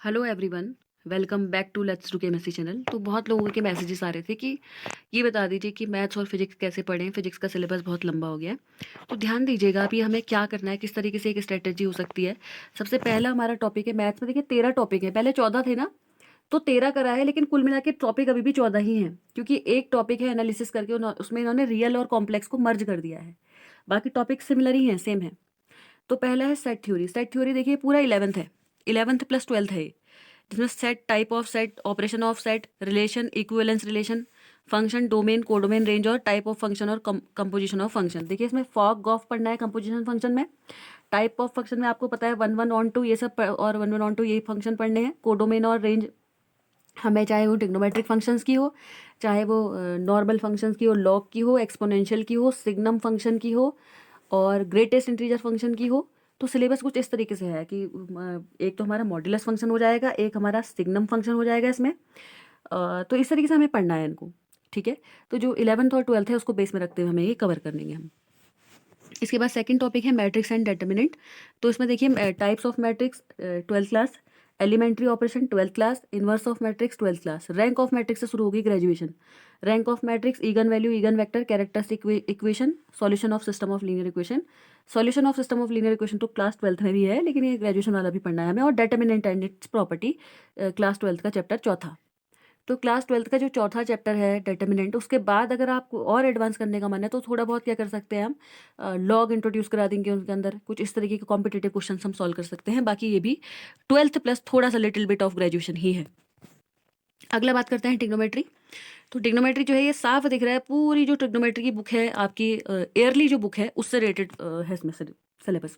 Hello everyone. Welcome back to let's do chemistry channel. तो बहुत लोगों के मैसेजेस आ रहे थे कि ये बता दीजिए कि मैथ्स और फिजिक्स कैसे पढ़ें, फिजिक्स का सिलेबस बहुत लंबा हो गया है। तो ध्यान दीजिएगा अभी हमें क्या करना है, किस तरीके से एक स्ट्रेटेजी हो सकती है। सबसे पहला हमारा टॉपिक है मैथ्स में। देखिए 13 टॉपिक है, पहले 14 थे ना, तो 13 करा है, लेकिन कुल मिला के टॉपिक अभी भी 14 ही हैं, क्योंकि एक टॉपिक है एनालिसिस करके उसमें इन्होंने रियल और कॉम्प्लेक्स को मर्ज कर दिया है। बाकी टॉपिक सिमिलर ही हैं, सेम है। तो पहला है सेट थ्योरी। सेट थ्योरी देखिए पूरा 11th है, 11th प्लस 12th है ये, जिसमें set, type of set, operation of set, relation, equivalence relation, function, domain, codomain, range और टाइप ऑफ फंक्शन और कंपोजिशन ऑफ फंक्शन। देखिए इसमें फॉग ऑफ पढ़ना है कंपोजिशन फंक्शन में। टाइप ऑफ फंक्शन में आपको पता है वन वन ऑन टू ये सब और वन वन ऑन टू ये फंक्शन पढ़ने हैं। कोडोमेन और रेंज हमें चाहे वो ट्रिग्नोमेट्रिक फंक्शंस की हो, चाहे वो नॉर्मल फंक्शंस की हो, लॉग की हो, एक्सपोनेंशियल की हो, सिग्नम फंक्शन की हो और ग्रेटेस्ट इंटीजर फंक्शन की हो। तो सिलेबस कुछ इस तरीके से है कि एक तो हमारा मॉड्यूलस फंक्शन हो जाएगा, एक हमारा सिग्नम फंक्शन हो जाएगा इसमें। तो इस तरीके से हमें पढ़ना है इनको। ठीक है, तो जो 11th और 12th है उसको बेस में रखते हुए हमें ये कवर करेंगे हम। इसके बाद सेकंड टॉपिक है मैट्रिक्स एंड डिटर्मिनेंट। तो इसमें देखिए types of matrix 12th class, elementary operation 12th class, inverse of matrix 12th class, rank of matrix से शुरू होगी graduation, rank of matrix, eigen value, eigen vector, characteristic equation, solution of system of linear equation. Solution of system of linear equation तो class 12th में भी है, लेकिन ये graduation वाला भी पढ़ना है हमें। और determinant and it's property class 12th का चैप्टर चौथा। तो क्लास 12th का जो चौथा चैप्टर है डिटर्मिनेंट, उसके बाद अगर आपको और एडवांस करने का मन है तो थोड़ा बहुत क्या कर सकते हैं हम, लॉग इंट्रोड्यूस करा देंगे उनके अंदर, कुछ इस तरीके के कॉम्पिटेटिव क्वेश्चन हम सॉल्व कर सकते हैं। बाकी ये भी 12th प्लस थोड़ा सा लिटिल बिट ऑफ ग्रेजुएशन ही है। अगला बात करते हैं टिग्नोमेट्री। तो टिग्नोमेट्री जो है ये साफ दिख रहा है, पूरी जो टिग्नोमेट्री की बुक है आपकी, ईयरली जो बुक है उससे रिलेटेड है इसमें सिलेबस।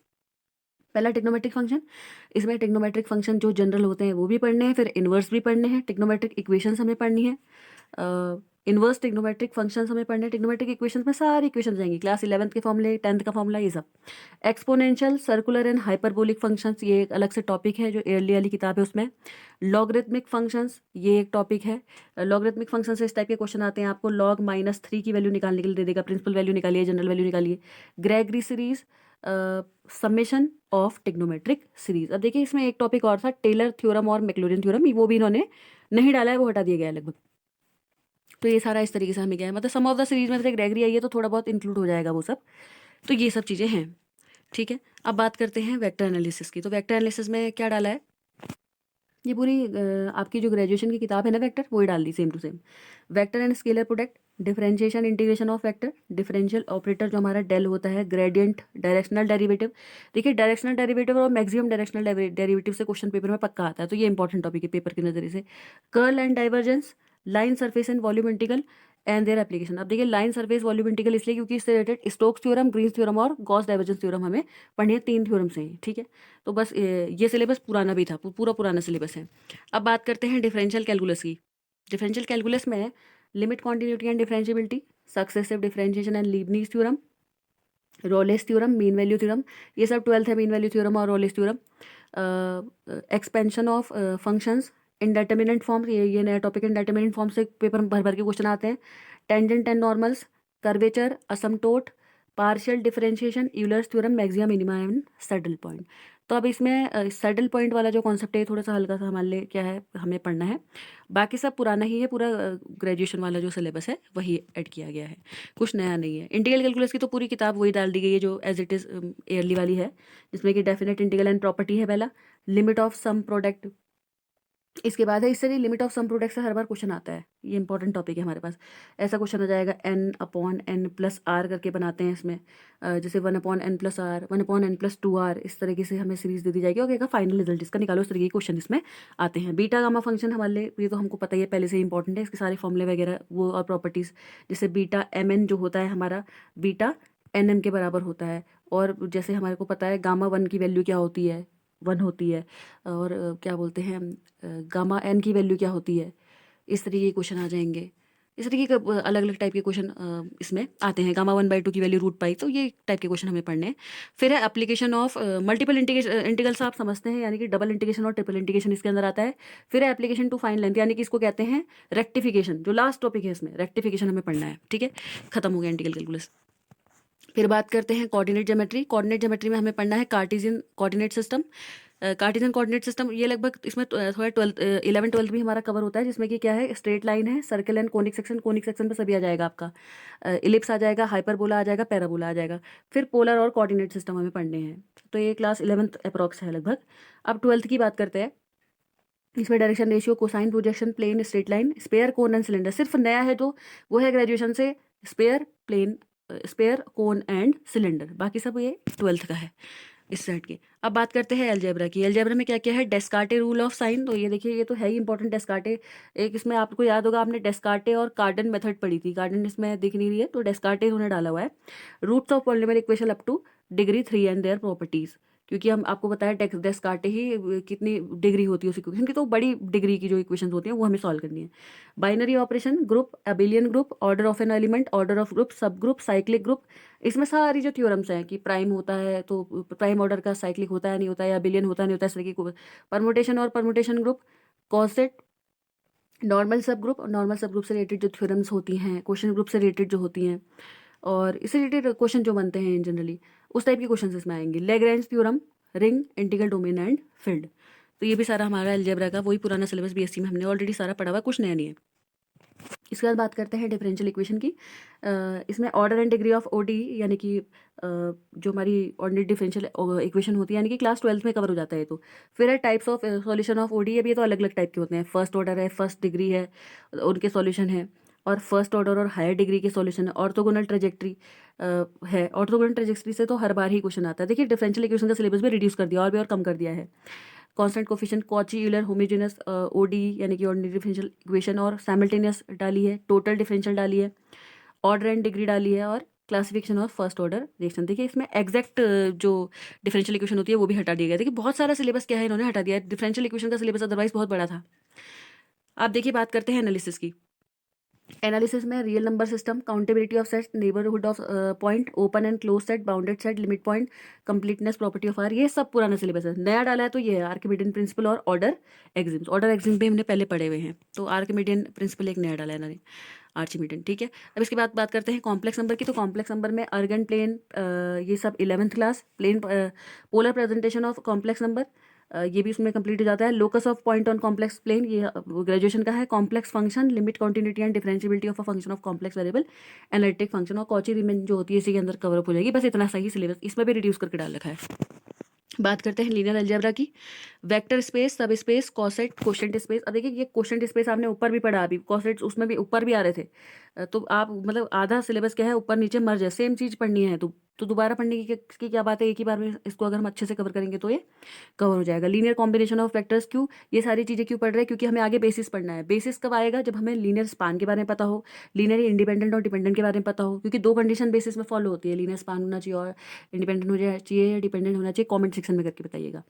पहला टिग्नोमेट्रिक फंक्शन, इसमें टिग्नोमेट्रिक फंक्शन जो जनरल होते हैं वो भी पढ़ने हैं, फिर इन्वर्स भी पढ़ने हैं, टिग्नोमेट्रिक इक्वेशंस हमें पढ़नी है, इन्वर्स टिग्नोमेट्रिक फंक्शंस हमें पढ़ने हैं। टिग्नोमेट्रिक इक्वेशंस में सारी इक्वेशंस जाएंगी, क्लास 11th के फॉर्मूले, 10th का फॉर्मूला, ये सब। Exponential, circular and hyperbolic functions, ये एक अलग से टॉपिक है जो एयरली वाली किताब है उसमें। लॉगरिथमिक फंक्शंस, ये एक टॉपिक है। लॉगरिथमिक फंक्शन से इस टाइप के क्वेश्चन आते हैं, आपको लॉग -3 की वैल्यू निकालने के लिए दे देगा, प्रिंसिपल वैल्यू निकालिए, जनरल वैल्यू निकालिए। Gregory series, summation of trigonometric series. अब देखिए इसमें एक टॉपिक और था, टेलर थ्योरम और मैक्लोरिन थ्योरम, वो भी इन्होंने नहीं डाला है, वो हटा दिया गया है लगभग। तो ये सारा इस तरीके से हमें क्या है, मतलब सम ऑफ द सीरीज में से ग्रेगरी आई है तो थोड़ा बहुत इंक्लूड हो जाएगा वो सब। तो ये सब चीज़ें हैं। ठीक है, अब बात करते हैं वेक्टर एनालिसिस की। तो वेक्टर एनालिसिस में क्या डाला है, ये पूरी आपकी जो ग्रेजुएशन की किताब है ना वेक्टर, वही डाल दी same to same. Vector and scalar product, differentiation integration of vector, differential operator जो हमारा डेल होता है, ग्रेडियंट, डायरेक्शनल डेरिवेटिव। देखिए डायरेक्शनल डेरिवेटिव और मैक्सिमम डायरेक्शनल डेरिवेटिव से क्वेश्चन पेपर में पक्का आता है, तो ये इंपॉर्टेंट टॉपिक है पेपर के नजरिए से। Curl and divergence, line surface and volume integral and their application. अब देखिए लाइन सरफेस वॉल्यूम इंटीग्रल इसलिए क्योंकि इससे related Stokes theorem, Green's theorem और गॉस डाइवर्जेंस थ्योरम हमें पढ़नी है, 3 थ्योरम से ही। ठीक है, तो बस ये सिलेबस पुराना भी था, पूरा पुराना सिलेबस है। अब बात करते हैं डिफरेंशियल कैलकुलस की। डिफरेंशियल कैलकुलस में limit, continuity and differentiability, successive differentiation and Leibniz theorem, Rolle's theorem, mean value theorem, ये सब 12th है, मीन वैल्यू थ्योरम और Rolle's theorem. Expansion of functions, indeterminate form, ये नया टॉपिक है। इंडेटर्मिनेंट फॉर्म से पेपर में भर भर के क्वेश्चन आते हैं। Tangent and normals, curvature, asymptote, partial differentiation, Euler's theorem, maxima minima and saddle point. तो अब इसमें सैडल पॉइंट वाला जो कॉन्सेप्ट है थोड़ा सा हल्का सा हमारे लिए क्या है, हमें पढ़ना है। बाकी सब पुराना ही है, पूरा ग्रेजुएशन वाला जो सिलेबस है वही ऐड किया गया है, कुछ नया नहीं है। इंटीग्रल कैलकुलस की तो पूरी किताब वही डाल दी गई है जो एज इट इज़ ईयरली वाली है, जिसमें कि डेफिनेट इंटीग्रल एंड प्रॉपर्टी है पहला, लिमिट ऑफ सम प्रोडक्ट। इसके बाद है, इससे नहीं, लिमिट ऑफ सम प्रोडक्ट से हर बार क्वेश्चन आता है, ये इंपॉर्टेंट टॉपिक है हमारे पास। ऐसा क्वेश्चन आ जाएगा n/n+r करके बनाते हैं इसमें, जैसे 1/n+r, 1/n+2r, इस तरीके से हमें सीरीज दे दी जाएगी और कहेगा फाइनल रिजल्ट इसका निकालो। इस तरीके के क्वेश्चन इसमें आते हैं। बीटा गामा फंक्शन हमारे लिए ये तो हमको पता ही है, पहले से इंपॉर्टेंट है, इसके सारे फॉर्मूले वगैरह वो और प्रॉपर्टीज़, जैसे बीटा mn जो होता है हमारा, बीटा nm के बराबर होता है। और जैसे हमारे को पता है गामा 1 की वैल्यू क्या होती है, 1 होती है। और क्या बोलते हैं गामा एन की वैल्यू क्या होती है, इस तरीके के क्वेश्चन आ जाएंगे। इस तरीके के अलग अलग टाइप के क्वेश्चन इसमें आते हैं। गामा 1/2 की वैल्यू √π, तो ये टाइप के क्वेश्चन हमें पढ़ने हैं। फिर है एप्लीकेशन ऑफ मल्टीपल इंटीग्रल्स, आप समझते हैं, यानी कि डबल इंटीग्रेशन और ट्रिपल इंटीग्रेशन इसके अंदर आता है। फिर है एप्लीकेशन टू फाइन लेंथ, यानी कि इसको कहते हैं रेक्टिफिकेशन, जो लास्ट टॉपिक है इसमें रेक्टिफिकेशन हमें पढ़ना है। ठीक है, खत्म हो गया इंटीग्रल कैलकुलस। फिर बात करते हैं कोऑर्डिनेट ज्योमेट्री। कोऑर्डिनेट ज्योमेट्री में हमें पढ़ना है Cartesian coordinate system, Cartesian coordinate system ये लगभग इसमें थोड़ा 11th 12th भी हमारा कवर होता है, जिसमें कि क्या है, स्ट्रेट लाइन है, सर्कल एंड कोनिक सेक्शन पे सभी आ जाएगा आपका, इलिप्स आ जाएगा, हाइपरबोला आ जाएगा, पैराबोला आ जाएगा। फिर पोलर और कोऑर्डिनेट सिस्टम हमें पढ़ने हैं। तो ये क्लास 11th अप्रॉक्स है लगभग। अब 12th की बात करते हैं। इसमें direction ratio, cosine, projection, plane, straight line, sphere, cone and cylinder. सिर्फ नया है जो वो है ग्रेजुएशन से sphere, plane, sphere, cone and cylinder. बाकी सब ये 12th का है इस सेट के। अब बात करते हैं अलजेब्रा की। अलजेब्रा में क्या क्या है, डेस्कार्टे रूल ऑफ साइन। तो ये देखिए, ये तो है ही इंपॉर्टेंट डेस्कार्टे। एक इसमें आपको याद होगा, आपने डेस्कार्टे और कार्डन मेथड पढ़ी थी। कार्डन इसमें दिख नहीं रही है, तो डेस्कार्टे उन्होंने डाला हुआ है। Roots of polynomial equation up to degree 3 and their properties. क्योंकि हम आपको बताया डेस्कार्टे ही कितनी डिग्री होती है उस इक्वेशन की, तो बड़ी डिग्री की जो इक्वेशन होती हैं वो हमें सॉल्व करनी है। Binary operation, group, abelian group, order of an element, order of group, सब ग्रुप, साइक्लिक ग्रुप। इसमें सारी जो थ्योरम्स हैं कि प्राइम होता है तो प्राइम ऑर्डर का साइक्लिक होता है नहीं होता है, या बिलियन होता है नहीं होता है, इस तरह की परमुटेशन और परमुटेशन ग्रुप, कॉसेट, नॉर्मल सब ग्रुप, और नॉर्मल सब ग्रुप से रिलेटेड जो थ्योरम्स होती हैं, क्वेश्चन ग्रुप से रिलेटेड जो होती हैं, और इससे रिलेटेड क्वेश्चन जो बनते हैं जनरली, उस टाइप के क्वेश्चन इसमें आएंगे। Lagrange theorem, ring, integral domain and field. तो ये भी सारा हमारा अलजेब्रा का वही पुराना सिलेबस बीएससी में हमने ऑलरेडी सारा पढ़ा हुआ, कुछ नया नहीं है। इसके बाद बात करते हैं डिफरेंशियल इक्वेशन की। इसमें order and degree of OD, यानी कि जो हमारी ऑर्डिनरी डिफरेंशियल इक्वेशन होती है, यानी कि क्लास 12th में कवर हो जाता है। तो फिर है types of solution of ODE. अब ये तो अलग अलग टाइप के होते हैं। फर्स्ट ऑर्डर है, फर्स्ट डिग्री है, उनके सॉल्यूशन है, और फर्स्ट ऑर्डर और हायर डिग्री के सॉल्यूशन है। ऑर्थोगोनल ट्रेजेक्ट्री है। ऑर्थोगोनल ट्रेजेक्ट्री से तो हर बार ही क्वेश्चन आता है। देखिए, डिफरेंशियल इक्वेशन का सिलेबस भी रिड्यूस कर दिया और कम कर दिया है। Constant coefficient, Cauchy Euler homogeneous ODE, यानी कि ऑर्डिनरी डिफरेंशियल इक्वेशन, और साइमल्टेनियस डाली है, टोटल डिफरेंशियल डाली है, ऑर्डर एंड डिग्री डाली है, और classification of first order reaction. देखिए, इसमें एग्जैक्ट जो डिफरेंशियल इक्वेशन होती है वो भी हटा दिया गया। देखिए, बहुत सारा सिलेबस क्या है इन्होंने हटा दिया है। डिफरेंशियल इक्वेशन का सिलेबस अदरवाइज बहुत बड़ा था। आप देखिए, बात करते हैं एनालिसिस की। एनालिसिस में real number system, countability of set, neighbourhood of point, open and close set, bounded set, limit point, completeness, property of R, ये सब पुराना सिलेबस है। नया डाला है तो ये है आर्किमिडियन प्रिंसिपल और ऑर्डर एग्जिम्स। ऑर्डर एग्जिम भी हमने पहले पढ़े हुए हैं, तो आर्किमिडियन प्रिंसिपल एक नया डाला है इन्होंने, आर्चिमिडियन। ठीक है। अब इसके बाद बात करते हैं कॉम्प्लेक्स नंबर की। तो कॉम्प्लेक्स नंबर में अर्गन, प्लेन, ये सब 11th class. Plane, polar presentation of complex number, ये भी उसमें कंप्लीट हो जाता है। Locus of point on complex plane, ये ग्रेजुएशन का है। Complex function, limit, continuity and differentiability of a function of complex variable, analytic function, और कॉची रीमेन जो होती है इसी के अंदर कवर अप हो जाएगी। बस इतना सही सिलेबस इसमें भी रिड्यूस करके डाल रखा है। बात करते हैं लीनियर अलजेब्रा की। वेक्टर स्पेस, सब स्पेस, कॉसेट, क्वोशंट स्पेस। अब देखिए, ये क्वोशंट स्पेस आपने ऊपर भी पढ़ा, अभी कॉसेट उसमें भी ऊपर भी आ रहे थे। तो आप मतलब आधा सिलेबस क्या है, ऊपर नीचे मर्ज है, सेम चीज़ पढ़नी है। तो दोबारा पढ़ने की क्या बात है, एक ही बार में इसको अगर हम अच्छे से कवर करेंगे तो ये कवर हो जाएगा। लीनियर कॉम्बिनेशन ऑफ वेक्टर्स, क्यों ये सारी चीज़ें क्यों पढ़ रहे हैं, क्योंकि हमें आगे बेसिस पढ़ना है। बेसिस कब आएगा, जब हमें लीनियर स्पान के बारे में पता हो, लीनियर इंडिपेंडेंट और डिपेंडेंट के बारे में पता हो, क्योंकि दो कंडीशन बेसिस में फॉलो होती है। लीनियर स्पान होना चाहिए और इंडिपेंडेंट होना चाहिए, डिपेंडेंट होना चाहिए। कमेंट सेक्शन में करके बताइएगा।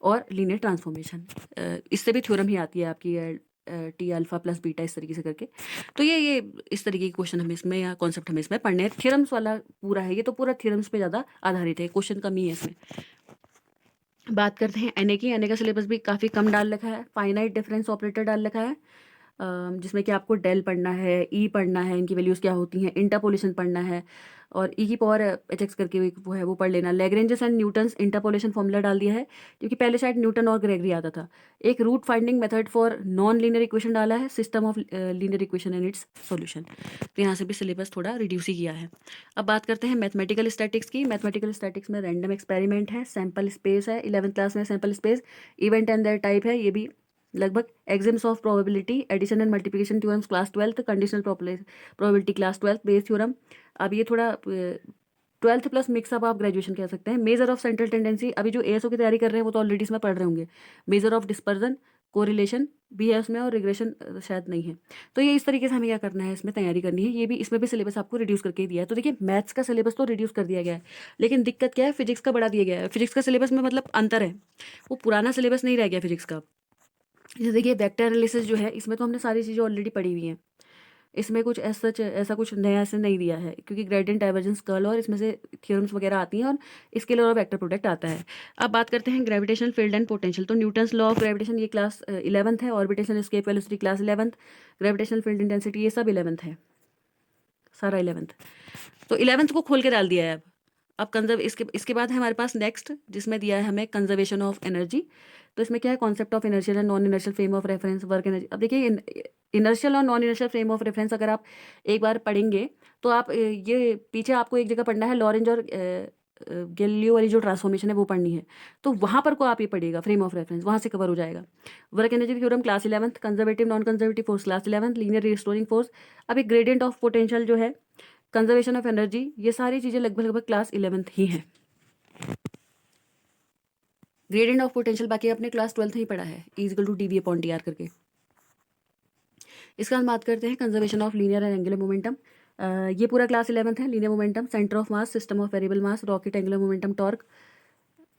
और लीनियर ट्रांसफॉर्मेशन, इससे भी थ्योरम ही आती है आपकी, टी अल्फा प्लस बीटा, इस तरीके से करके। तो ये इस तरीके के क्वेश्चन हमें इसमें, या कॉन्सेप्ट हमें इसमें पढ़ने हैं। थ्योरम्स वाला पूरा है ये, तो पूरा थ्योरम्स पे ज़्यादा आधारित है, क्वेश्चन कम ही है इसमें। बात करते हैं एनए की। एनए का सिलेबस भी काफ़ी कम डाल रखा है। फाइनाइट डिफरेंस ऑपरेटर डाल रखा है, जिसमें कि आपको डेल पढ़ना है, ई पढ़ना है, इनकी वैल्यूज़ क्या होती हैं, इंटरपोलेशन पढ़ना है, और ई की पावर एच एक्स करके वो है, वो पढ़ लेना। Lagrange's and Newton's interpolation formula डाल दिया है, क्योंकि पहले शायद न्यूटन और ग्रेगरी आता था। एक root finding method for non linear equation डाला है, system of linear equation and its solution. तो यहाँ से भी सिलेबस थोड़ा रिड्यूस ही किया है। अब बात करते हैं मैथमेटिकल स्टैटिक्स की। मैथमेटिकल स्टैटिक्स में रैंडम एक्सपेरिमेंट है, सैम्पल स्पेस है, 11th क्लास में sample space, event and their type है, ये भी लगभग exams of probability, addition and multiplication theorems class 12th, conditional probability class 12th, Bayes theorem. अब ये थोड़ा 12th प्लस मिक्सअप आप ग्रेजुएशन कह सकते हैं। मेजर ऑफ सेंट्रल टेंडेंसी, अभी जो एएसओ की तैयारी कर रहे हैं वो तो ऑलरेडी इसमें पढ़ रहे होंगे। मेजर ऑफ डिस्पर्जन, कोरिलेशन भी है उसमें, और रिग्रेशन शायद नहीं है। तो ये इस तरीके से हमें क्या करना है, इसमें तैयारी करनी है। ये भी, इसमें भी सिलेबस आपको रिड्यूस करके दिया है। तो देखिए, मैथ्स का सिलेबस तो रिड्यूस कर दिया गया है, लेकिन दिक्कत क्या है, फिजिक्स का बढ़ा दिया गया है। फिजिक्स का सिलेबस में मतलब अंतर है, वो पुराना सिलेबस नहीं रह गया फिजिक्स का। जैसे देखिए, वेक्टर एनालिसिस जो है, इसमें तो हमने सारी चीज़ें ऑलरेडी पढ़ी हुई हैं। इसमें कुछ ऐसा कुछ नया ऐसे नहीं दिया है, क्योंकि ग्रेडियंट, डाइवर्जेंस, कर्ल, और इसमें से थ्योरम्स वगैरह आती हैं, और इसके अलावा वेक्टर प्रोडक्ट आता है। अब बात करते हैं ग्रेविटेशन फील्ड एंड पोटेंशियल। तो न्यूटन्स लॉ ऑफ ग्रेविटेशन, ये क्लास 11th है। ऑर्बिटेशन escape velocity class 11th। Gravitational field intensity, ये सब 11th है, सारा 11th। तो 11th को खोल के डाल दिया है अब। अब इसके बाद है हमारे पास नेक्स्ट, जिसमें दिया है हमें कंजर्वेशन ऑफ एनर्जी। तो इसमें क्या है, concept of inertial and non inertial frame of reference, work energy. अब देखिए इनर्शियल और non inertial frame of reference अगर आप एक बार पढ़ेंगे तो आप ये पीछे आपको एक जगह पढ़ना है, लॉरेंज और गैलीलियो वाली जो ट्रांसफॉर्मेशन है वो पढ़नी है, तो वहाँ पर को आप ये पढ़िएगा, फ्रेम ऑफ रेफरेंस वहाँ से कवर हो जाएगा। Work energy theorem class 11th, conservative non conservative force class 11th, linear restoring force. अब एक ग्रेडियंट ऑफ पोटेंशियल जो है, कंजर्वेशन ऑफ एनर्जी, ये सारी चीज़ें लगभग लगभग क्लास 11th ही हैं। ग्रेडियंट ऑफ पोटेंशियल बाकी आपने क्लास 12th ही पढ़ा है, equal to D V upon D R करके। इसका हम बात करते हैं conservation of linear and angular momentum. ये पूरा क्लास 11th है। Linear momentum, centre of mass, system of variable mass, rocket, angular momentum, torque,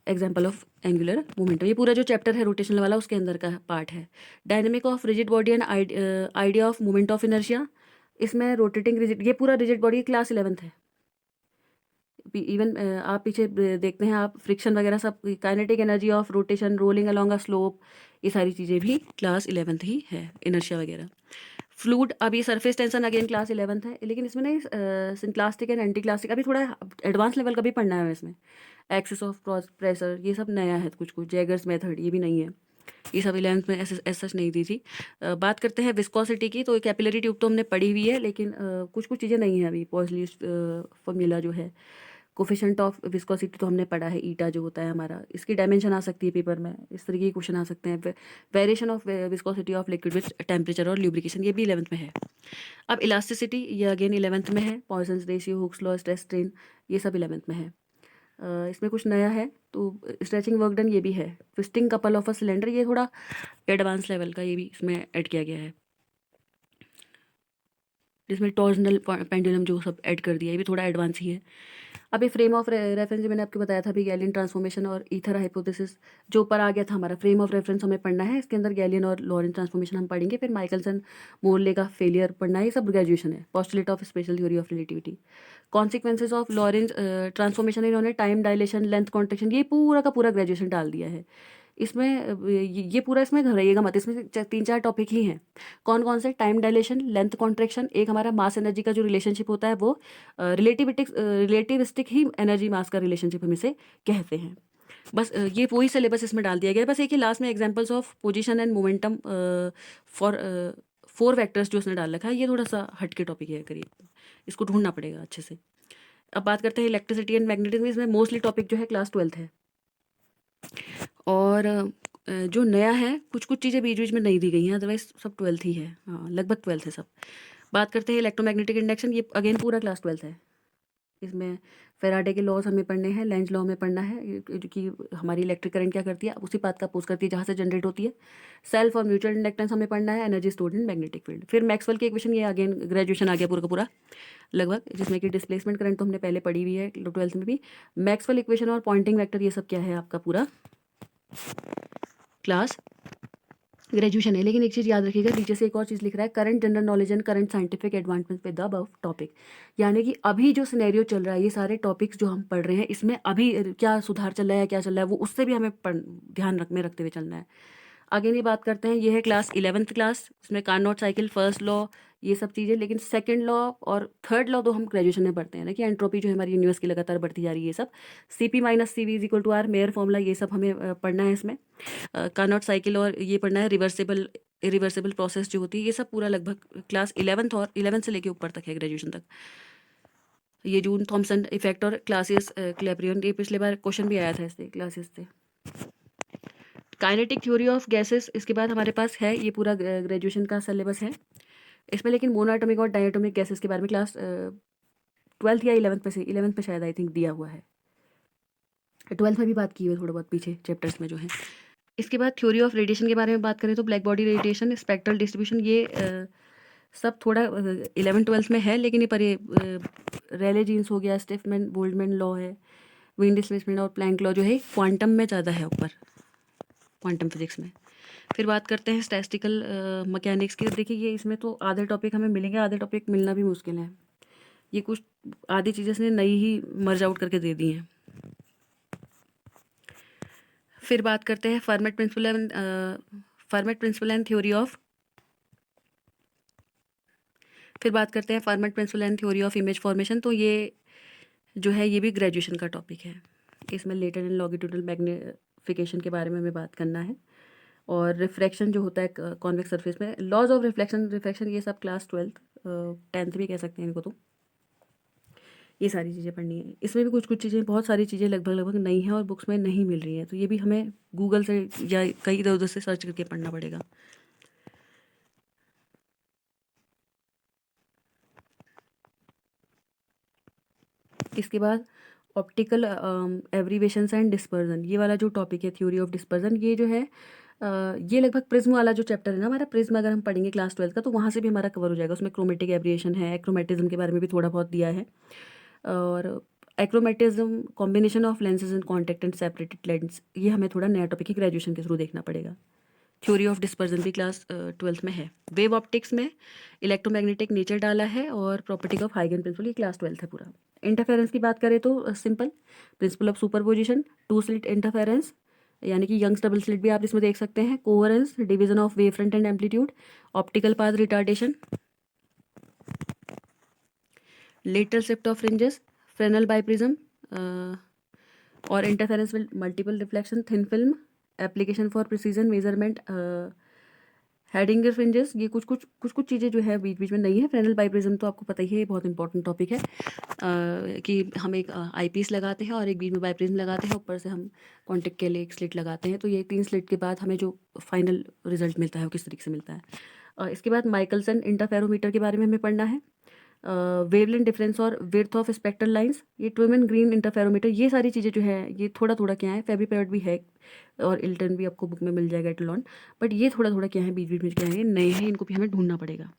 example of angular momentum. ये पूरा जो चैप्टर है रोटेशनल वाला उसके अंदर का पार्ट है। Dynamic of rigid body and idea of moment of inertia, इसमें रोटेटिंग रिजिड, ये पूरा रिजिड बॉडी क्लास 11th है। इवन आप पीछे देखते हैं आप, फ्रिक्शन वगैरह सब, kinetic energy of rotation, rolling along a slope, ये सारी चीज़ें भी क्लास 11th ही है, इनर्शिया वगैरह। फ्लूड, अभी surface tension again class 11th है, लेकिन इसमें नहीं सिंक्लास्टिक एंड एंटी क्लास्टिक अभी थोड़ा एडवांस लेवल का भी पढ़ना है इसमें। एक्सिस ऑफ प्रेशर, ये सब नया है, कुछ कुछ जैगर्स मेथड ये भी नहीं है, ये सब 11th में ऐसे सच नहीं दी थी। बात करते हैं विस्कोसिटी की, तो कैपिलरी ट्यूब तो हमने पढ़ी हुई है, लेकिन कुछ कुछ चीज़ें नहीं है अभी। पॉइसली फॉर्मूला जो है, कोफिशिएंट ऑफ विस्कोसिटी तो हमने पढ़ा है, ईटा जो होता है हमारा, इसकी डायमेंशन आ सकती है पेपर में, इस तरीके के क्वेश्चन आ सकते हैं। Variation of viscosity of liquid with temperature और ल्यूब्रिकेशन, ये भी 11th में है। अब इलास्टिसिटी, ये अगेन 11th में है। Poisson's ratio, Hooke's law, stress strain, ये सब 11th में है। इसमें कुछ नया है तो स्ट्रेचिंग वर्क डन, ये भी है। Twisting couple of a cylinder, ये थोड़ा एडवांस लेवल का, ये भी इसमें ऐड किया गया है, जिसमें टॉर्जनल पेंडुलम जो सब ऐड कर दिया, ये भी थोड़ा एडवांस ही है। अभी फ्रेम ऑफ रेफरेंस जो मैंने आपको बताया था, अभी गैलियन ट्रांसफॉर्मेशन और ईथर हाइपोथेसिस जो ऊपर आ गया था हमारा, फ्रेम ऑफ रेफरेंस हमें पढ़ना है, इसके अंदर गैलियन और लॉरेंस ट्रांसफॉर्मेशन हम पढ़ेंगे, फिर माइकलसन मोरले का फेलियर पढ़ना है, ये सब ग्रेजुएशन है। Postulate of special theory of relativity, consequences of Lorentz transformation, इन्होंने टाइम डायलेशन, लेंथ कॉन्ट्रेक्शन, ये पूरा का पूरा ग्रेजुएशन डाल दिया है इसमें। ये पूरा इसमें घबराइएगा मत, इसमें 3-4 टॉपिक ही हैं। कौन कौन से, टाइम डायलेशन, लेंथ कॉन्ट्रैक्शन, एक हमारा मास एनर्जी का जो रिलेशनशिप होता है वो रिलेटिविस्टिक ही एनर्जी मास का रिलेशनशिप हम इसे कहते हैं। बस ये वही सिलेबस इसमें डाल दिया गया है। बस एक ही लास्ट में examples of position and momentum for 4 vectors जो उसने डाल रखा है, ये थोड़ा सा हटके टॉपिक है करीब, इसको ढूंढना पड़ेगा अच्छे से। अब बात करते हैं इलेक्ट्रिसिटी एंड मैग्नेटिज्म, इसमें मोस्टली टॉपिक जो है क्लास 12th है। और जो नया है, कुछ कुछ चीज़ें बीच बीच में नहीं दी गई हैं, अदरवाइज सब 12th ही है, हाँ लगभग 12th है सब। बात करते हैं इलेक्ट्रोमैग्नेटिक इंडक्शन, ये अगेन पूरा क्लास 12th है। इसमें फेराडे के लॉज हमें पढ़ने हैं, लेंज लॉ हमें पढ़ना है कि हमारी इलेक्ट्रिक करंट क्या करती है, उसी बात का अपोज करती है जहाँ से जनरेट होती है। सेल्फ और म्यूचुअल इंडक्टेंस हमें पढ़ना है, energy stored in magnetic field. फिर मैक्सवेल के इक्वेशन, ये अगेन ग्रेजुएशन आ गया पूरा का पूरा लगभग, जिसमें कि डिस्प्लेसमेंट करंट तो हमने पहले पढ़ी हुई है 12th में भी। मैक्सवेल इक्वेशन और पॉइंटिंग वेक्टर, ये सब क्या है आपका पूरा क्लास ग्रेजुएशन है। लेकिन एक चीज़ याद रखिएगा, नीचे से एक और चीज़ लिख रहा है, current general knowledge and current scientific advancement with the above topic, यानी कि अभी जो सिनेरियो चल रहा है, ये सारे टॉपिक्स जो हम पढ़ रहे हैं, इसमें अभी क्या सुधार चल रहा है, क्या चल रहा है, वो उससे भी हमें ध्यान रखते हुए चलना है। आगे नहीं बात करते हैं, ये है क्लास 11th क्लास, इसमें कार्नोट साइकिल, फर्स्ट लॉ, ये सब चीज़ें। लेकिन सेकंड लॉ और थर्ड लॉ तो हम ग्रेजुएशन में पढ़ते हैं ना, कि एंट्रोपी जो है हमारी यूनिवर्स की लगातार बढ़ती जा रही है, ये सब CP minus CV is equal to R, Mayer formula, ये सब हमें पढ़ना है इसमें। कार्नोट साइकिल और ये पढ़ना है, रिवर्सिबल इरिवर्सिबल प्रोसेस जो होती है, ये सब पूरा लगभग क्लास 11th और 11th से लेके ऊपर तक है, ग्रेजुएशन तक। ये जून थॉमसन इफेक्ट और क्लासेस क्लैप्रियन, ये पिछले बार क्वेश्चन भी आया था इससे क्लासेस से। काइनेटिक थ्योरी ऑफ गैसेस, इसके बाद हमारे पास है, ये पूरा ग्रेजुएशन का सिलेबस है इसमें। लेकिन मोनोएटॉमिक और डायटोमिक गैसेस के बारे में क्लास 12th या 11th में से, 11th में शायद आई थिंक दिया हुआ है, 12th में भी बात की हुई है थोड़ा बहुत पीछे चैप्टर्स में जो है। इसके बाद थ्योरी ऑफ रेडिएशन के बारे में बात करें तो black body radiation, spectral distribution, ये सब थोड़ा 11th-12th में है, लेकिन ये पर ये रेले जीन्स हो गया, स्टिफमैन बोल्ट्जमैन लॉ है, विंड डिस्प्लेसमेंट और प्लैंक लॉ जो है क्वांटम में ज़्यादा है ऊपर, क्वांटम फिजिक्स में। फिर बात करते हैं स्टैटिस्टिकल मैकेनिक्स की। देखिए ये इसमें तो आधे टॉपिक हमें मिलेंगे, आधे टॉपिक मिलना भी मुश्किल है, ये कुछ आधी चीज़ें इसने नई ही मर्ज आउट करके दे दी हैं। फिर बात करते हैं Fermat principle and theory of, फिर बात करते हैं Fermat principle and theory of image formation. तो ये जो है ये भी ग्रेजुएशन का टॉपिक है। इसमें लेटरल एंड लॉन्गिट्यूडनल मैग्नीफिकेशन के बारे में हमें बात करना है। और रिफ्रैक्शन जो होता है कॉन्वेक्स सरफेस में, लॉज ऑफ रिफ्लेक्शन ये सब क्लास 12th 10th भी कह सकते हैं इनको। तो ये सारी चीज़ें पढ़नी है। इसमें भी कुछ कुछ चीज़ें, बहुत सारी चीज़ें लगभग नई हैं और बुक्स में नहीं मिल रही हैं, तो ये भी हमें गूगल से या कहीं इधर उधर से सर्च करके पढ़ना पड़ेगा। इसके बाद ऑप्टिकल एब्रीवेशंस एंड डिस्पर्जन, ये वाला जो टॉपिक है थ्योरी ऑफ डिस्पर्जन, ये जो है ये लगभग प्रिज्म वाला जो चैप्टर है ना हमारा, प्रिज्म अगर हम पढ़ेंगे क्लास 12th का तो वहाँ से भी हमारा कवर हो जाएगा। उसमें क्रोमेटिक एब्रिएशन है, एक्रोमेटिज्म के बारे में भी थोड़ा बहुत दिया है। और achromatism combination of lenses in contact and separated lens, ये हमें थोड़ा नया टॉपिक है, ग्रेजुएशन के थ्रू देखना पड़ेगा। थ्योरी ऑफ डिस्पर्जन भी क्लास 12th में है। वेव ऑप्टिक्स में इलेक्ट्रोमैग्नेटिक नेचर डाला है और प्रॉपर्टी ऑफ हाइगन प्रिंसिपल, ये क्लास 12th है पूरा। इंटरफेरेंस की बात करें तो simple principle of superposition, two slit interference यानी कि यंग्स डबल स्लिट भी आप इसमें देख सकते हैं, coherence, division of wave front and amplitude, optical path retardation, lateral shift of fringes, Fresnel biprism और interference with multiple reflection, thin film, application for precision measurement, Haidinger fringes, ये कुछ चीज़ें जो है बीच बीच में नहीं है। फ्रेनल बाइप्रिज्म तो आपको पता ही है, ये बहुत इंपॉर्टेंट टॉपिक है कि हम एक आईपीस लगाते हैं और एक बीच में बाइप्रिज्म लगाते हैं, ऊपर से हम कॉन्टेक्ट के लिए एक स्लिट लगाते हैं। तो ये 3 स्लिट के बाद हमें जो फाइनल रिजल्ट मिलता है वो किस तरीके से मिलता है। इसके बाद माइकलसन इंटरफेरोमीटर के बारे में हमें पढ़ना है। वेवलेंथ डिफरेंस और विड्थ ऑफ स्पेक्ट्रल लाइंस, ये ट्विमन ग्रीन इंटरफेरोमीटर, ये सारी चीज़ें जो है ये थोड़ा थोड़ा क्या है, फेब्री भी है और इल्टन भी आपको बुक में मिल जाएगा एटलॉन, बट ये थोड़ा थोड़ा क्या है, बीच बीच में क्या है, नए हैं, इनको भी हमें ढूंढना पड़ेगा।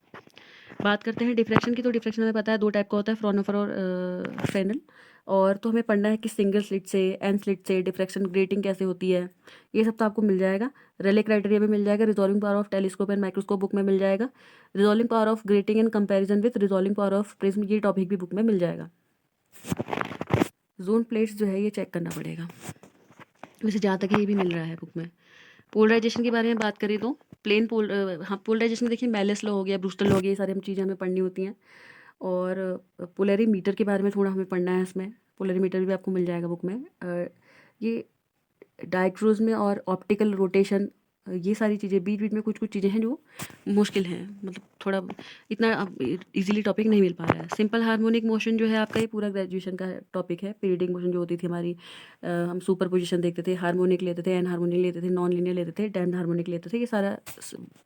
बात करते हैं डिफ्रैक्शन की, तो डिफ्रैक्शन हमें पता है 2 टाइप का होता है, फ्राउनहोफर और फ्रेनेल। और तो हमें पढ़ना है कि सिंगल स्लिट से, एन स्लिट से डिफ्रैक्शन ग्रेटिंग कैसे होती है, ये सब तो आपको मिल जाएगा। रेले क्राइटेरिया भी मिल जाएगा, resolving power of telescope and microscope book में मिल जाएगा। Resolving power of grating in comparison with resolving power of prism, ये टॉपिक भी बुक में मिल जाएगा। जोन प्लेट्स जो है ये चेक करना पड़ेगा, वैसे जहाँ तक है ये भी मिल रहा है बुक में। पोलराइजेशन के बारे में बात करें तो हाँ, पोलराइजेशन में देखिए मेलिस लॉ हो गया, ब्रूस्टर लॉ हो गया, ये सारी हम चीज़ें हमें पढ़नी होती हैं। और पोलरीमीटर के बारे में थोड़ा हमें पढ़ना है इसमें, पोलरीमीटर भी आपको मिल जाएगा बुक में। ये डायक्रोज में और ऑप्टिकल रोटेशन, ये सारी चीज़ें बीच बीच में कुछ कुछ चीज़ें हैं जो मुश्किल हैं, मतलब थोड़ा इतना इजीली टॉपिक नहीं मिल पा रहा है। सिंपल हार्मोनिक मोशन जो है आपका, ये पूरा ग्रेजुएशन का टॉपिक है। पीरियडिक मोशन जो होती थी हमारी, हम सुपर पोजिशन देखते थे, हार्मोनिक लेते थे, एन हार्मोनिक लेते थे, नॉन लीनियर लेते थे, डेम्ड हार्मोनिक लेते थे, ये सारा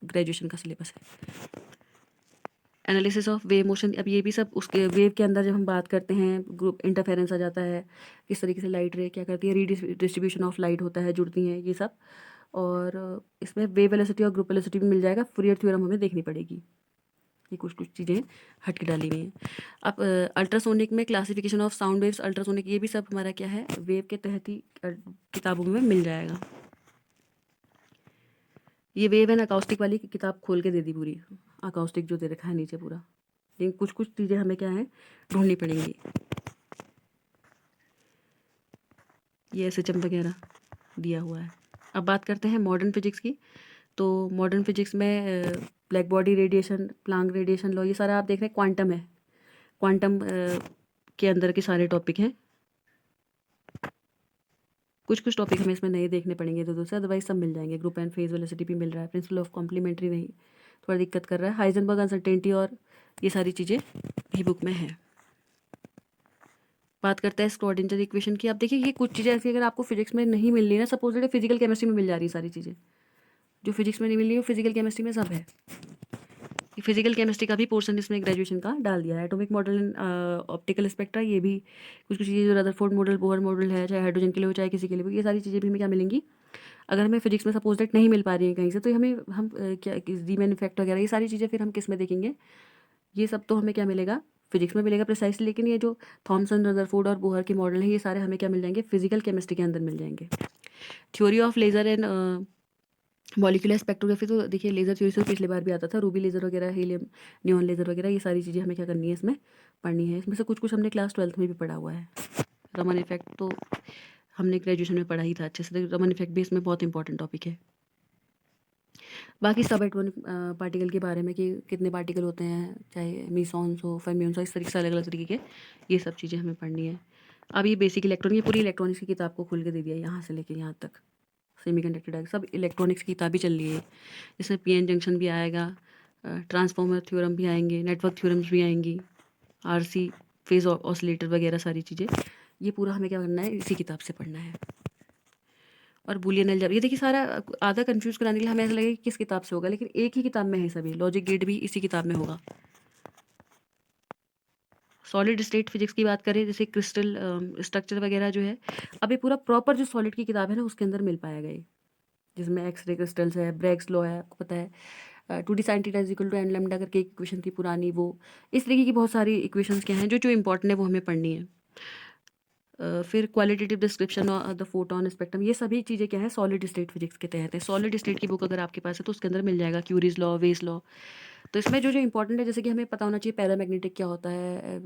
ग्रेजुएशन का सिलेबस है। एनालिसिस ऑफ वेव मोशन, अब ये भी सब उसके वेव के अंदर जब हम बात करते हैं, ग्रुप इंटरफेरेंस आ जाता है, किस तरीके से लाइट रे क्या करती है, रीडिस्ट्रीब्यूशन ऑफ लाइट होता है, जुड़ती हैं ये सब। और इसमें वेव वेलोसिटी और ग्रुप वेलोसिटी भी मिल जाएगा। फूरियर थ्योरम हमें देखनी पड़ेगी, ये कुछ कुछ चीज़ें हट के डाली हुई हैं। अब अल्ट्रासोनिक में classification of sound waves, ultrasonic, ये भी सब हमारा क्या है, वेव के तहत ही किताबों में मिल जाएगा। ये वेव एंड अकाउस्टिक वाली किताब खोल के दे दी पूरी, अकाउस्टिक जो दे रखा है नीचे पूरा, लेकिन कुछ कुछ चीज़ें हमें क्या है, ढूंढनी पड़ेंगी। ये एसएचएम वगैरह दिया हुआ है। अब बात करते हैं मॉडर्न फिजिक्स की, तो मॉडर्न फिजिक्स में black body radiation, Planck radiation law, ये सारा आप देख रहे हैं, क्वांटम है, क्वांटम के अंदर के सारे टॉपिक हैं। कुछ कुछ टॉपिक हमें इसमें नए देखने पड़ेंगे तो दूसरे, अदरवाइज सब मिल जाएंगे। ग्रुप एंड फेज वेलोसिटी भी मिल रहा है, प्रिंसिपल ऑफ कॉम्प्लीमेंट्री नहीं, थोड़ा दिक्कत कर रहा है। हाइजेनबर्ग अनसर्टेनिटी और ये सारी चीज़ें भी बुक में है। बात करते हैं स्क्रॉडिंजर इक्वेशन की। अब देखिए ये कुछ चीज़ें ऐसी अगर आपको फिजिक्स में नहीं मिल रही ना, सपोज फिजिकल केमिस्ट्री में मिल जा रही है सारी चीज़ें, जो फिजिक्स में नहीं मिल रही है वो फिजिकल केमिस्ट्री में सब है। फिजिकल केमिस्ट्री का भी पोर्शन इसमें ग्रेजुएशन का डाल दिया है। Atomic model and optical spectra, ये भी कुछ कुछ चीज़ें, जो रदरफोर्ड मॉडल, बोहर मॉडल है, चाहे हाइड्रोजन के लिए हो चाहे किसी के लिए हो, ये सारी चीज़ें भी हमें क्या मिलेंगी। अगर हमें फिजिक्स में सपोज दैट नहीं मिल पा रही है कहीं से, तो हमें हम क्या रीमैन इफेक्ट वगैरह ये सारी चीज़ें फिर हम किस में देखेंगे, ये सब तो हमें क्या मिलेगा, फिजिक्स में मिलेगा प्रिसाइसली। लेकिन ये जो थॉमसन, रदरफोर्ड और बोहर के मॉडल हैं, ये सारे हमें क्या मिल जाएंगे, फिजिकल केमिस्ट्री के अंदर मिल जाएंगे। Theory of laser and molecular spectrography, तो देखिए लेजर थ्योरी से पिछली बार भी आता था, रूबी लेजर वगैरह, हीलियम नियॉन लेजर वगैरह, ये सारी चीज़ें हमें क्या करनी है, इसमें पढ़नी है। इसमें से कुछ कुछ हमने क्लास 12th में भी पढ़ा हुआ है। रमन इफेक्ट तो हमने ग्रेजुएशन में पढ़ा ही था अच्छे से, रमन इफेक्ट भी इसमें बहुत इंपॉर्टेंट टॉपिक है। बाकी सब एटॉमिक पार्टिकल के बारे में कि कितने पार्टिकल होते हैं, चाहे मीसॉन्स हो, फर्मियंस हो, इस तरीके से अलग अलग तरीके के, ये सब चीज़ें हमें पढ़नी है। अब ये बेसिक इलेक्ट्रॉनिक, ये पूरी इलेक्ट्रॉनिक्स की किताब को खोल के दे दिया यहाँ से लेके यहाँ तक, सेमीकंडक्टर डायग्राम सब इलेक्ट्रॉनिक्स की किताब ही चल रही है। इसमें पीएन जंक्शन भी आएगा, ट्रांसफॉर्मर थ्योरम भी आएंगे, नेटवर्क थ्योरम्स भी आएंगी, आरसी फेज ऑसिलेटर वगैरह सारी चीज़ें। ये पूरा हमें क्या करना है, इसी किताब से पढ़ना है। और बूलियन अलजेब्रा, ये देखिए सारा आधा कंफ्यूज कराने के लिए हमें ऐसा लगेगा कि किस किताब से होगा, लेकिन एक ही किताब में है सभी। लॉजिक गेट भी इसी किताब में होगा। सॉलिड स्टेट फिजिक्स की बात करें, जैसे क्रिस्टल स्ट्रक्चर वगैरह जो है, अब ये पूरा प्रॉपर जो सॉलिड की किताब है ना उसके अंदर मिल पाएगा ये, जिसमें एक्सरे क्रिस्टल्स है, ब्रैग्स लॉ है, आपको पता है 2d sin theta is equal to n lambda करके एक इक्वेशन थी पुरानी, वो इस तरीके की बहुत सारी इक्वेशंस क्या हैं जो जो इंपॉर्टेंट है वो हमें पढ़नी है। फिर qualitative description of the photon spectrum, ये सभी चीज़ें क्या है सॉलिड स्टेट फिजिक्स के तहत है। सॉलिड स्टेट की बुक अगर आपके पास है तो उसके अंदर मिल जाएगा क्यूरीज लॉ, वेस लॉ। तो इसमें जो जो इंपॉर्टेंट है, जैसे कि हमें पता होना चाहिए पैरामैग्नेटिक क्या होता है,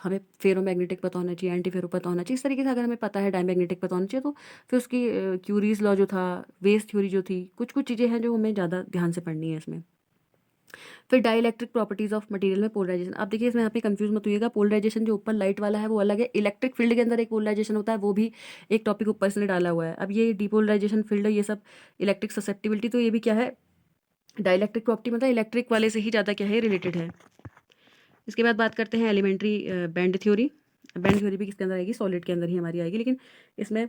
हमें फेरोमैग्नेटिक पता होना चाहिए, एंटी फेरो पता होना चाहिए। इस तरीके से अगर हमें पता है डायमैग्नेटिक पता होना चाहिए, तो फिर उसकी क्यूरीज लॉ जो था, वेस थ्योरी जो थी, कुछ कुछ चीज़ें हैं जो हमें ज़्यादा ध्यान से पढ़नी है इसमें। फिर डाइलेक्ट्रिक प्रॉपर्टीज ऑफ मटेरियल में पोलराइजेशन, अब देखिए इसमें यहाँ पे कंफ्यूज मत होइएगा, पोलराइजेशन जो ऊपर लाइट वाला है वो अलग है, इलेक्ट्रिक फील्ड के अंदर एक पोलराइजेशन होता है, वो भी एक टॉपिक ऊपर से डाला हुआ है। अब ये डीपोलराइजेशन फील्ड, ये सब इलेक्ट्रिक ससेप्टिबिलिटी, तो ये भी क्या है डाइलेक्ट्रिक प्रॉपर्टी, मतलब इलेक्ट्रिक वाले से ही ज़्यादा क्या है रिलेटेड है। इसके बाद बात करते हैं elementary band theory. Band theory भी किसके अंदर आएगी, सॉलिड के अंदर ही हमारी आएगी, लेकिन इसमें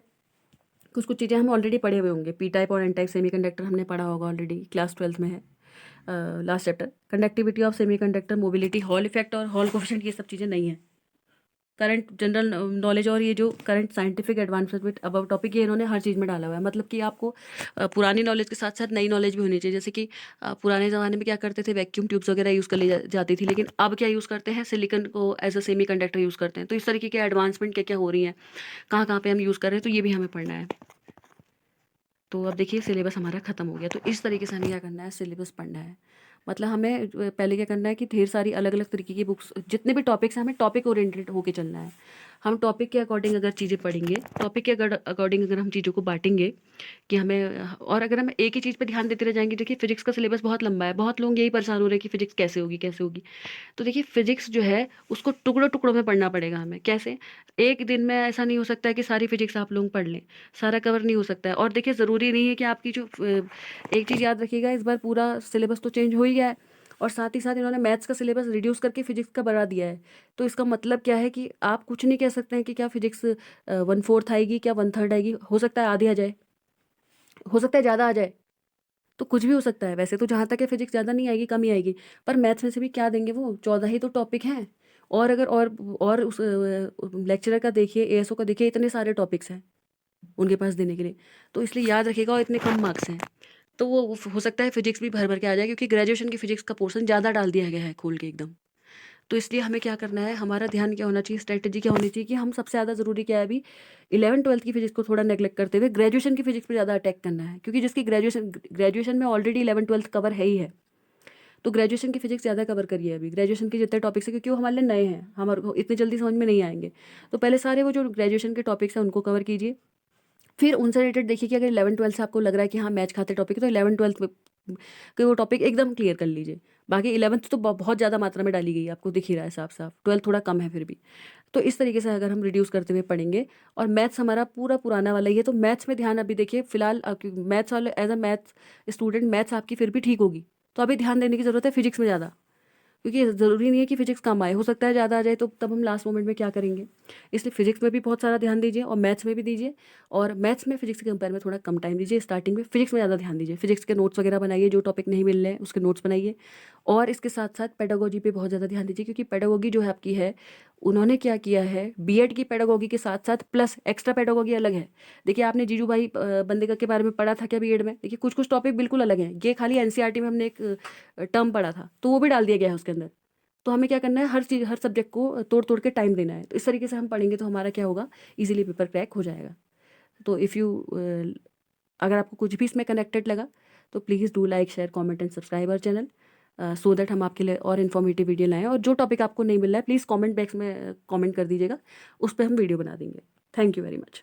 कुछ कुछ चीज़ें हम ऑलरेडी पढ़े हुए होंगे। पी टाइप और एन टाइप सेमीकंडक्टर हमने पढ़ा होगा ऑलरेडी, क्लास 12th में है last chapter. Conductivity of semiconductor, mobility, hall effect और हॉल कोफिशिएंट, ये सब चीज़ें नहीं है। करंट जनरल नॉलेज और ये जो current scientific advancement with above topic, ये इन्होंने हर चीज़ में डाला हुआ है। मतलब कि आपको पुरानी नॉलेज के साथ साथ नई नॉलेज भी होनी चाहिए। जैसे कि पुराने ज़माने में क्या करते थे, वैक्यूम ट्यूब्स वगैरह यूज़ कर ली जाती थी, लेकिन अब क्या यूज़ करते हैं, सिलिकन को as a semiconductor use करते हैं। तो इस तरीके के एडवांसमेंट क्या क्या हो रही है, कहाँ कहाँ पे हम यूज़ कर रहे हैं, तो ये भी हमें पढ़ना है। तो अब देखिए सिलेबस हमारा ख़त्म हो गया, तो इस तरीके से हमें क्या करना है, सिलेबस पढ़ना है। मतलब हमें पहले क्या करना है कि ढेर सारी अलग अलग तरीके की बुक्स, जितने भी टॉपिक्स हैं, हमें टॉपिक ओरिएंटेड होके चलना है। हम टॉपिक के अकॉर्डिंग अगर चीज़ें पढ़ेंगे, टॉपिक के अकॉर्डिंग अगर हम चीज़ों को बांटेंगे कि हमें, और अगर हम एक ही चीज़ पे ध्यान देते रह जाएंगे, देखिए फिजिक्स का सिलेबस बहुत लंबा है, बहुत लोग यही परेशान हो रहे हैं कि फिजिक्स कैसे होगी कैसे होगी। तो देखिए फिजिक्स जो है उसको टुकड़ों टुकड़ों में पढ़ना पड़ेगा हमें। कैसे, एक दिन में ऐसा नहीं हो सकता है कि सारी फिजिक्स आप लोग पढ़ लें, सारा कवर नहीं हो सकता है। और देखिए ज़रूरी नहीं है कि आपकी जो एक चीज़ याद रखिएगा, इस बार पूरा सिलेबस तो चेंज हो ही गया है, और साथ ही साथ इन्होंने मैथ्स का सिलेबस रिड्यूस करके फिजिक्स का बढ़ा दिया है। तो इसका मतलब क्या है कि आप कुछ नहीं कह सकते हैं कि क्या फिजिक्स 1/4 आएगी, क्या 1/3 आएगी, हो सकता है आधी आ जाए, हो सकता है ज़्यादा आ जाए, तो कुछ भी हो सकता है। वैसे तो जहाँ तक है फिजिक्स ज़्यादा नहीं आएगी, कम ही आएगी, पर मैथ्स में से भी क्या देंगे, वो 14 ही तो टॉपिक हैं। और अगर और उस लेक्चरर का देखिए, एएसओ का देखिए, इतने सारे टॉपिक्स हैं उनके पास देने के लिए। तो इसलिए याद रखिएगा, और इतने कम मार्क्स हैं, तो वो हो सकता है फिजिक्स भी भर भर के आ जाए, क्योंकि ग्रेजुएशन की फिजिक्स का पोर्शन ज़्यादा डाल दिया गया है खोल के एकदम। तो इसलिए हमें क्या करना है, हमारा ध्यान क्या होना चाहिए, स्ट्रेटजी क्या होनी चाहिए कि हम सबसे ज़्यादा ज़रूरी क्या है अभी, 11th-12th की फिजिक्स को थोड़ा नेग्लेक्ट करते हुए ग्रेजुएशन की फिजिक्स पे ज़्यादा अटैक करना है, क्योंकि जिसकी ग्रेजुएशन में ऑलरेडी 11th-12th कवर है ही है। तो ग्रेजुएशन की फिजिक्स ज़्यादा कवर करिए अभी, ग्रेजुएशन के जितने टॉपिक्स हैं, क्योंकि वो हमारे लिए नए हैं, हमारे को इतनी जल्दी समझ में नहीं आएंगे। तो पहले सारे वो जो ग्रेजुएशन के टॉपिक्स हैं उनको कवर कीजिए। फिर उनसे रिलेटेड देखिए कि अगर 11th-12th से आपको लग रहा है कि हाँ मैच खाते टॉपिक है, तो 11th-12th के वो टॉपिक एकदम क्लियर कर लीजिए। बाकी 11th तो बहुत ज़्यादा मात्रा में डाली गई है, आपको दिख ही रहा है साफ साफ। 12th थोड़ा कम है फिर भी। तो इस तरीके से अगर हम रिड्यूस करते हुए पढ़ेंगे, और मैथ्स हमारा पूरा पुराना वाला ही है, तो मैथ्स में ध्यान अभी देखिए फिलहाल मैथ्स वाले, as a maths student maths आपकी फिर भी ठीक होगी, तो अभी ध्यान देने की ज़रूरत है फिजिक्स में ज़्यादा, क्योंकि ज़रूरी नहीं है कि फिजिक्स कम आए, हो सकता है ज़्यादा आ जाए, तो तब हम लास्ट मोमेंट में क्या करेंगे। इसलिए फिजिक्स में भी बहुत सारा ध्यान दीजिए, और मैथ्स में भी दीजिए। और मैथ्स में फिजिक्स के कंपेयर में थोड़ा कम टाइम दीजिए स्टार्टिंग में, फिजिक्स में ज़्यादा ध्यान दीजिए। फिजिक्स के नोट्स वगैरह बनाइए, जो टॉपिक नहीं मिल रहे हैं उसके नोट्स बनाइए। और इसके साथ साथ पेडागोजी पे बहुत ज़्यादा ध्यान दीजिए, क्योंकि पेडागोगी जो है आपकी है, उन्होंने क्या किया है, बीएड की पेडागोगी के साथ साथ प्लस एक्स्ट्रा पेडागोगी अलग है। देखिए आपने जीजू भाई बंदेगा के बारे में पढ़ा था क्या बीएड में, देखिए कुछ कुछ टॉपिक बिल्कुल अलग हैं, ये खाली एनसीईआरटी में हमने एक टर्म पढ़ा था, तो वो भी डाल दिया गया है उसके अंदर। तो हमें क्या करना है, हर चीज़ हर सब्जेक्ट को तोड़ तोड़ के टाइम देना है। तो इस तरीके से हम पढ़ेंगे तो हमारा क्या होगा, इजीली पेपर क्रैक हो जाएगा। तो अगर आपको कुछ भी इसमें कनेक्टेड लगा, तो please do like share comment and subscribe our channel, so that हम आपके लिए और इन्फॉर्मेटिव वीडियो लाएँ। और जो टॉपिक आपको नहीं मिल रहा है, प्लीज़ कमेंट बॉक्स में कमेंट कर दीजिएगा, उस पर हम वीडियो बना देंगे। Thank you very much.